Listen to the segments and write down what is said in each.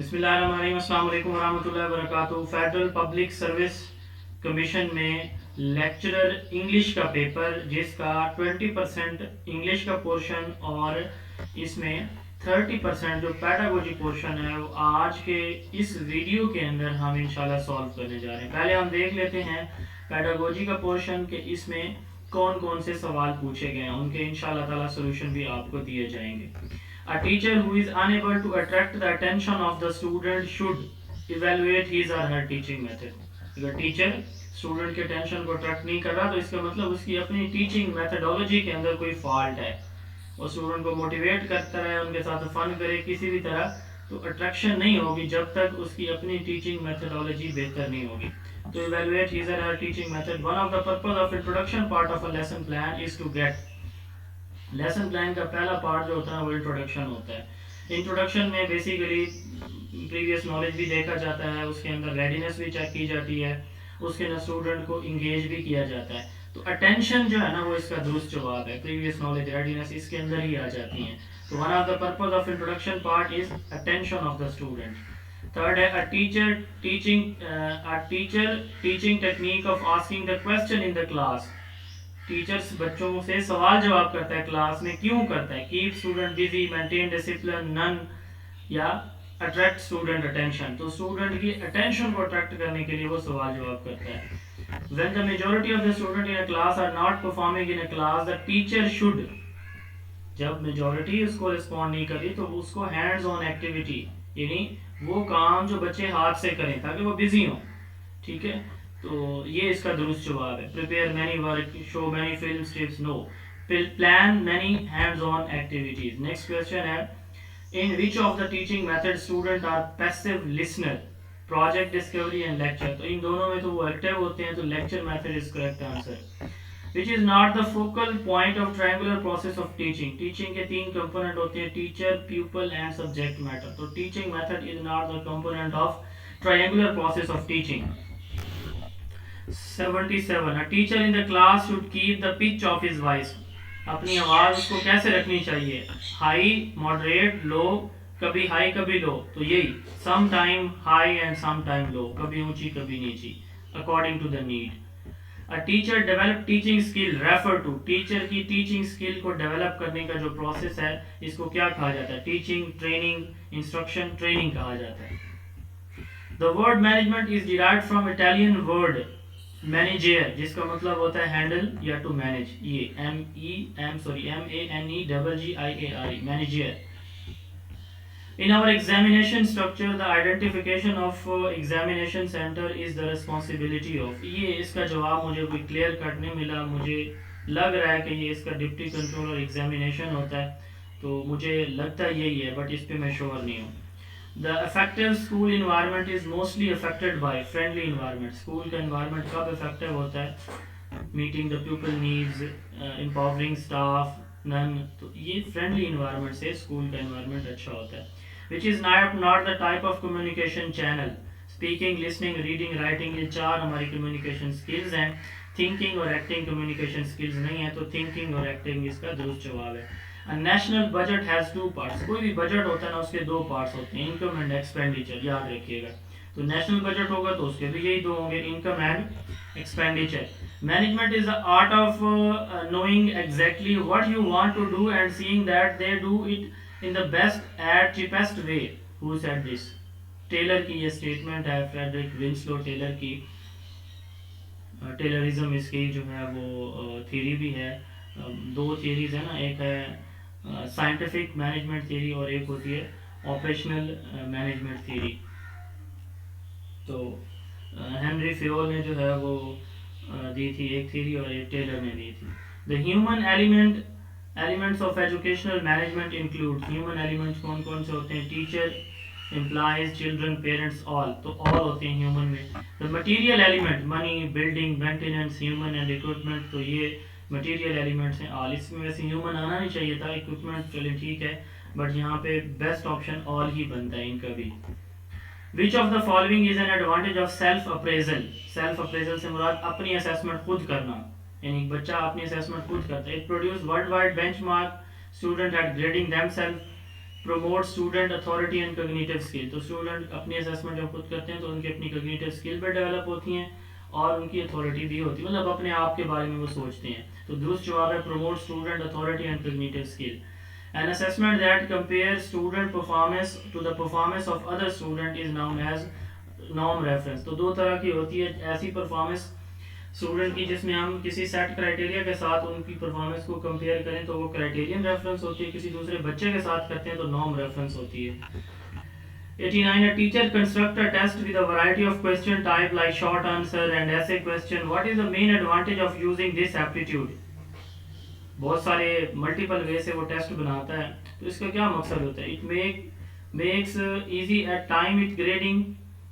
बिस्मिल्लाहिर्रहमानिर्रहीम, अस्सलाम वालेकुम वरहमतुल्लाहि वबरकातुहू। फेडरल पब्लिक सर्विस कमीशन में लेक्चरर इंग्लिश का पेपर जिसका 20% इंग्लिश का पोर्शन और इसमें 30% जो पैडागोजी पोर्शन है वो आज के इस वीडियो के अंदर हम इंशाल्लाह सॉल्व करने जा रहे हैं। पहले हम देख लेते हैं पैडागोजी का पोर्शन के इसमें कौन कौन से सवाल पूछे गए हैं, उनके इंशाल्लाह ताला सोल्यूशन भी आपको दिए जाएंगे। A teacher who is unable to attract the attention of the student should evaluate his or her teaching method. अगर टीचर स्टूडेंट के टेंशन को अट्रैक्ट नहीं कर रहा तो इसका मतलब उसकी अपनी टीचिंग मेथडोलॉजी के अंदर कोई फॉल्ट है। वो स्टूडेंट को मोटिवेट करता रहे, उनके साथ फन करे किसी भी तरह, तो अट्रैक्शन नहीं होगी जब तक उसकी अपनी टीचिंग मेथडोलॉजी बेहतर नहीं होगी। तो evaluate his or her teaching method. One of the purpose of introduction part of a lesson plan is to get lesson plan का पहला पार्ट जो होता है वो इंट्रोडक्शन होता है। इंट्रोडक्शन में बेसिकली प्रीवियस नॉलेज भी देखा जाता है, उसके अंदर रेडीनेस भी चेक की जाती है, उसके अंदर स्टूडेंट को इंगेज भी किया जाता है। तो अटेंशन जो है ना वो इसका दुरुस्त जवाब है। प्रीवियस नॉलेज रेडीनेस इसके अंदर ही आ जाती है। तो one of the purpose of introduction part is attention of the student. Third है a teacher teaching technique of asking the question in the class. Teachers बच्चों से सवाल जवाब करता है क्लास में, क्यों करता है? Keep student busy, maintain discipline, none या अट्रैक्ट स्टूडेंट अटेंशन। तो स्टूडेंट की अटेंशन को अट्रैक्ट करने के लिए वो सवाल जवाब करता है। When the majority of the student in a class are not performing in a class, the teacher should, जब मेजॉरिटी उसको रिस्पॉन्ड नहीं करी तो उसको हैंड्स ऑन एक्टिविटी, यानी वो काम जो बच्चे हाथ से करें ताकि वो बिजी हो, ठीक है, तो ये इसका दुरुस्त जवाब है। Prepare many work, show many film tips, no. Plan many hands on activities. Next question है in which of the teaching method student are passive listener, project discovery and lecture. तो इन दोनों में तो वो एक्टिव होते हैं, तो lecture method is correct answer. Which is not the focal point of triangular process of teaching. Teaching के तीन कंपोनेंट होते हैं, teacher, pupil and subject matter. तो teaching method is not the component of triangular process of teaching. 77 A teacher in the class should keep the pitch of his voice. अपनी आवाज उसको कैसे रखनी चाहिए? हाई, मॉडरेट, लो, कभी हाई कभी low. तो यही some time high and some time low, कभी ऊंची कभी नीची, according to the need. A teacher develop teaching skill refer to. टीचर की टीचिंग स्किल को डेवलप करने का जो प्रोसेस है इसको क्या कहा जाता है? टीचिंग, ट्रेनिंग, इंस्ट्रक्शन, ट्रेनिंग कहा जाता है। The word management is derived from Italian word manager, जिसका मतलब होता है हैंडल या टू मैनेज। ये MANEGGIAR, manager. In our examination structure, the identification of examination center is the responsibility of। ये इसका जवाब मुझे कोई क्लियर कट नहीं मिला, मुझे लग रहा है कि ये इसका डिप्टी कंट्रोलर एग्जामिनेशन होता है, तो मुझे लगता है यही है, बट इस पे मैं श्योर नहीं हूँ। The effective school environment is mostly affected by friendly environment। School का environment कब effective होता है? Meeting the pupil needs, empowering staff, none। तो ये friendly environment से स्कूल का environment अच्छा होता है। Which is not the type of communication channel। Speaking, listening, reading, writing, ये चार हमारी communication skills हैं। Thinking और acting communication skills नहीं है, तो thinking और acting इसका दुरुस्त जवाब है। National budget has two parts. कोई भी बजट होता है ना उसके दो पार्ट्स होते हैं, इनकम एंड एक्सपेंडिचर, याद रखिएगा। तो नेशनल बजट होगा तो उसके भी यही दो होंगे, income and expenditure. Management is the art of knowing exactly what you want to do and seeing that they do it in the best at cheapest way. Who said this? Taylor की ये statement है, Frederick Winslow Taylor की। Taylorism इसकी जो है वो theory भी है। दो थ्योरीज है ना, एक है साइंटिफिक मैनेजमेंट थ्योरी और एक होती है ऑपरेशनल मैनेजमेंट थ्योरी। तो हेनरी फियोल ने जो है वो दी थी एक थ्योरी और एक टेलर ने दी थी। The human elements of educational management include. Human elements कौन कौन से होते हैं? Teacher, employees, children, parents, all. तो ऑल होते हैं ह्यूमन में। The material element, money, building, maintenance, human and equipment. तो ये मटेरियल एलिमेंट्स हैं ऑल। इसमें वैसे ह्यूमन आना नहीं चाहिए था, इक्विपमेंट चलिए ठीक है, बट यहाँ पे बेस्ट ऑप्शन ऑल ही बनता है इनका भी। विच of the following is an advantage of self appraisal. Self appraisal से मुराद अपनी असेसमेंट खुद करना, यानी बच्चा अपनी असेसमेंट खुद करता है। It produce world wide benchmark student at grading themselves. Promote student authority and cognitive skill, तो स्टूडेंट अपनी असेसमेंट जब खुद करते हैं तो उनकी अपनी कॉग्निटिव स्किल भी डेवलप होती हैं और उनकी अथॉरिटी भी होती है, मतलब अपने आप के बारे में वो सोचते हैं। तो दुरुस्त जवाब है promote student authority and cognitive skill. An assessment that compares student performance to the performance of other student is known as norm reference। तो दो तरह की होती है ऐसी परफॉर्मेंस स्टूडेंट की जिसमें हम किसी सेट क्राइटेरिया के साथ उनकी परफॉर्मेंस को कंपेयर करें तो वो क्राइटेरियन रेफरेंस होती है, किसी दूसरे बच्चे के साथ करते हैं तो नॉर्म रेफरेंस होती है। 89 A teacher construct a test with a variety of question type like short answer and essay question. What is the main advantage of using this aptitude? बहुत सारे मल्टीपल वे से वो टेस्ट बनाता है, तो इसका क्या मकसद होता है? It makes easy at time it grading,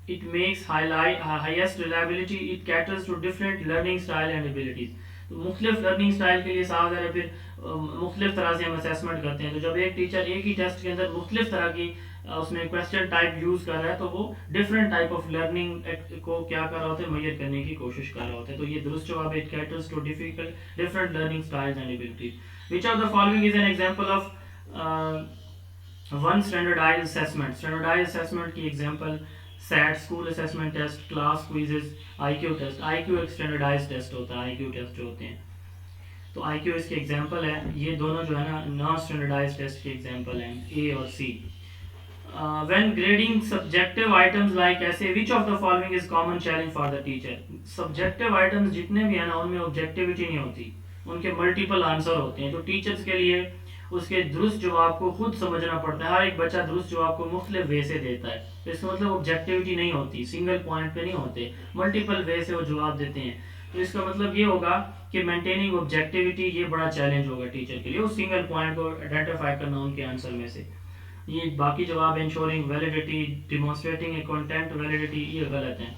it makes highest reliability, it caters to different learning style and abilities. तो मुख्तलिफ लर्निंग स्टाइल के लिए साथ है, फिर मुख्तलिफ तरह से हम असेसमेंट करते हैं। तो जब एक टीचर एक ही टेस्ट के अंदर मुख्तलिफ तरह की उसमें क्वेश्चन टाइप यूज कर रहा है तो वो डिफरेंट टाइप ऑफ लर्निंग को क्या कर रहा होता है, मैयर करने की कोशिश कर रहा होता है। तो ये दुरुस्त जवाब है, it caters to difficult different learning styles and abilities. Which of the following is an example of one standardised assessment? Standardised assessment की example SAT, school assessment test, class quizzes, IQ test. IQ एक standardised test होता है, IQ test जो होते हैं, तो IQ इसके example है। ये दोनों जो है ना नॉन स्टैंडर्डाइज्ड टेस्ट के एग्जांपल हैं, ए और सी। When grading subjective items like ऐसे which of the following is common challenge for the teacher? Subjective items जितने भी हैं ना उनमें ऑब्जेक्टिविटी नहीं होती, उनके मल्टीपल आंसर होते हैं। तो टीचर्स के लिए उसके दुरुस्त जवाब को खुद समझना पड़ता है। हर एक बच्चा दुरुस्त जवाब को मुख्तलिफ वे से देता है, तो इसका मतलब ऑब्जेक्टिविटी नहीं होती, सिंगल पॉइंट पे नहीं होते, मल्टीपल वे से वो जवाब देते हैं। तो इसका मतलब ये होगा कि मेंटेनिंग ऑब्जेक्टिविटी ये बड़ा चैलेंज होगा टीचर के लिए, उस सिंगल पॉइंट को आइडेंटिफाई करना उनके आंसर में से। ये बाकी जवाब ensuring validity, demonstrating a content validity, ये गलत है।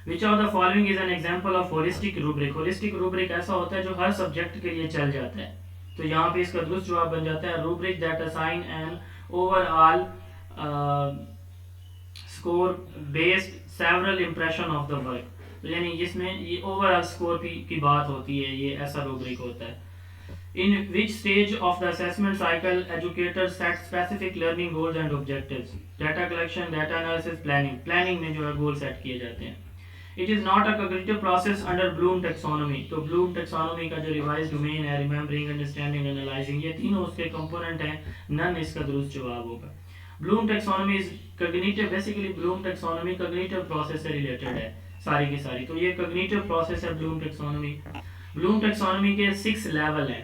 Which of the following is an example of holistic rubric? Holistic rubric ऐसा होता है जो हर सब्जेक्ट के लिए चल जाता है, तो यहाँ पे इसका दुरुस्त जवाब बन जाता है rubric that assign an overall score based several impression of the work. तो यानी जिसमें ये ओवरऑल स्कोर की बात होती है, ये ऐसा रूब्रिक होता है। In which stage of the assessment cycle educators set specific learning goals and objectives? Data collection, data analysis, planning। Planning में जो है गोल सेट किए जाते हैं। It is not a cognitive process under Bloom taxonomy। तो Bloom taxonomy का जो revise domain है remembering, understanding, analyzing, ये तीनों उसके कंपोनेंट हैं, नन इसका दुरुस्त जवाब होगा। Bloom taxonomy is cognitive, basically Bloom taxonomy cognitive process से रिलेटेड है सारी की सारी, तो ये cognitive process है Bloom taxonomy। Bloom taxonomy के 6 लेवल हैं।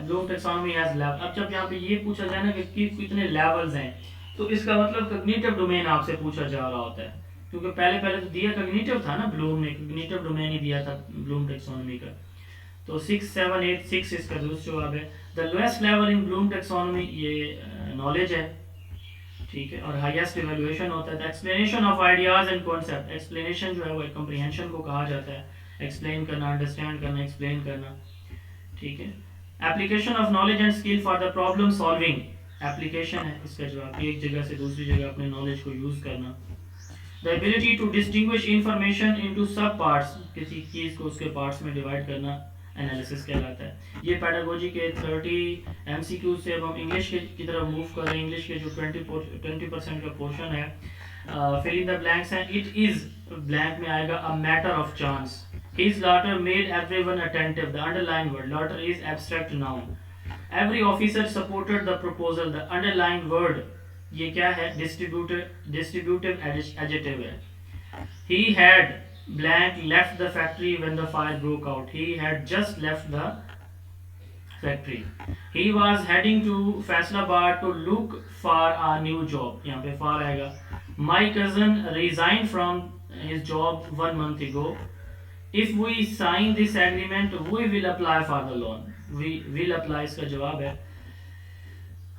Bloom taxonomy has level. अब जब यहाँ पे ये पूछा जाए ना कि कितने लेवल्स हैं, तो इसका मतलब कॉग्निटिव डोमेन आपसे पूछा जा रहा होता है, क्योंकि पहले तो दिया कॉग्निटिव था ना, ब्लूम ने कॉग्निटिव डोमेन ही दिया था ब्लूम टैक्सोनॉमी का। तो 6, 7, 8, 6 इसका दुरुस्त जवाब है। The lowest level in Bloom taxonomy ये नॉलेज है, ठीक है, और हाईएस्ट इवैल्यूएशन होता है। The explanation of ideas and concept, explanation जो है वो कॉम्प्रिहेंशन को कहा जाता है, एक्सप्लेन करना, अंडरस्टैंड करना, एक्सप्लेन करना, ठीक है। Application of knowledge and skill for the problem solving, application है इसका जवाब, एक जगह से दूसरी जगह अपने नॉलेज को यूज करना। The ability to distinguish information into sub parts, किसी चीज को उसके पार्ट्स में डिवाइड करना एनालिसिस कहलाता है। ये पेडागोजी के 30 एमसीक्यू से अब हम इंग्लिश की तरफ मूव कर रहे हैं। इंग्लिश के जो 20% का पोर्शन है, फिल इन द ब्लैंक्स हैं। इट इज ब्लैंक में आएगा a matter of chance. His laughter made everyone attentive. The underlined word, laughter is abstract noun. Every officer supported the proposal. The underlined word, ये क्या है? Distributive adjective है। He had blank left the factory when the fire broke out. He had just left the factory. He was heading to Faisalabad to look for a new job. यहाँ पे far आएगा। My cousin resigned from his job 1 month ago. If we sign this agreement, we will apply for the loan. We will apply इसका जवाब है।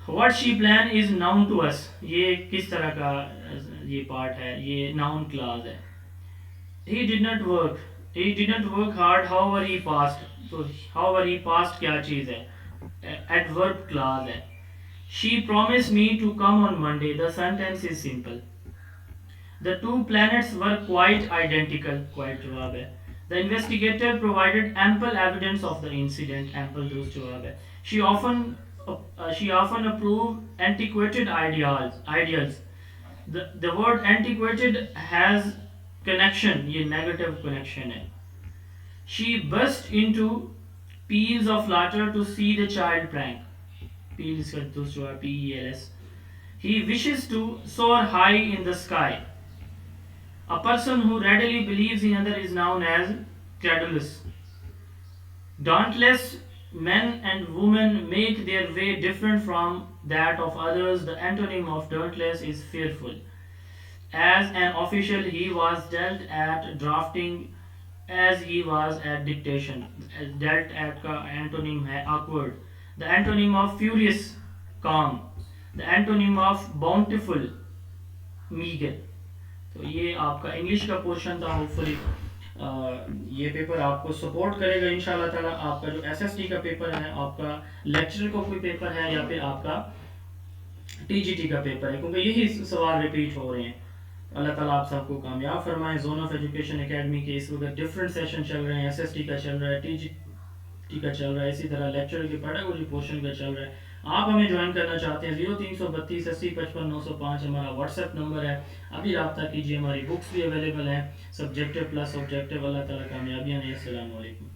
What she plan is noun to us। ये किस तरह का ये पार्ट है? ये noun clause है। He did not work। He didn't work hard, however he passed। तो however he passed क्या चीज़ है? Adverb clause है। She promised me to come on Monday। The sentence is simple। The two planets were quite identical। quite जवाब है। The investigator provided ample evidence of the incident। ample दुरुस्त जवाब है। She often she often approved antiquated ideals. The word antiquated has connection, ये negative connection है. She burst into peals of laughter to see the child prank. Peals का दोस्त जो है PEALS. He wishes to soar high in the sky. A person who readily believes in other is known as credulous. Dauntless men and women make their way different from that of others. The antonym of dauntless is fearful. As an official, he was dealt at drafting as he was at dictation. Dealt at का antonym है awkward. The antonym of furious, calm. The antonym of bountiful, meager. तो ये आपका English का portion था. Hopefully ये paper आपको support करेगा इंशाल्लाह ताला. आपका जो एसएसटी का पेपर है, आपका लेक्चरर का कोई पेपर है या फिर आपका टीजीटी का पेपर है, क्योंकि यही सवाल रिपीट हो रहे हैं. अल्लाह ताला आप सबको कामयाब फरमाए. जोन ऑफ एजुकेशन एकेडमी के इस वक्त डिफरेंट सेशन चल रहे हैं. एसएसटी का चल रहा है, टीजीटी का चल रहा है, इसी तरह लेक्चरर के पेडागोजी पोर्शन का चल रहा है. आप हमें ज्वाइन करना चाहते हैं 0332 80 55 905 हमारा व्हाट्सएप नंबर है. अभी रब्ता कीजिए. हमारी बुक्स भी अवेलेबल हैं, सब्जेक्टिव प्लस ऑब्जेक्टिव. अल्लाह ताला कामयाबियाँ दें. अस्सलाम वालेकुम.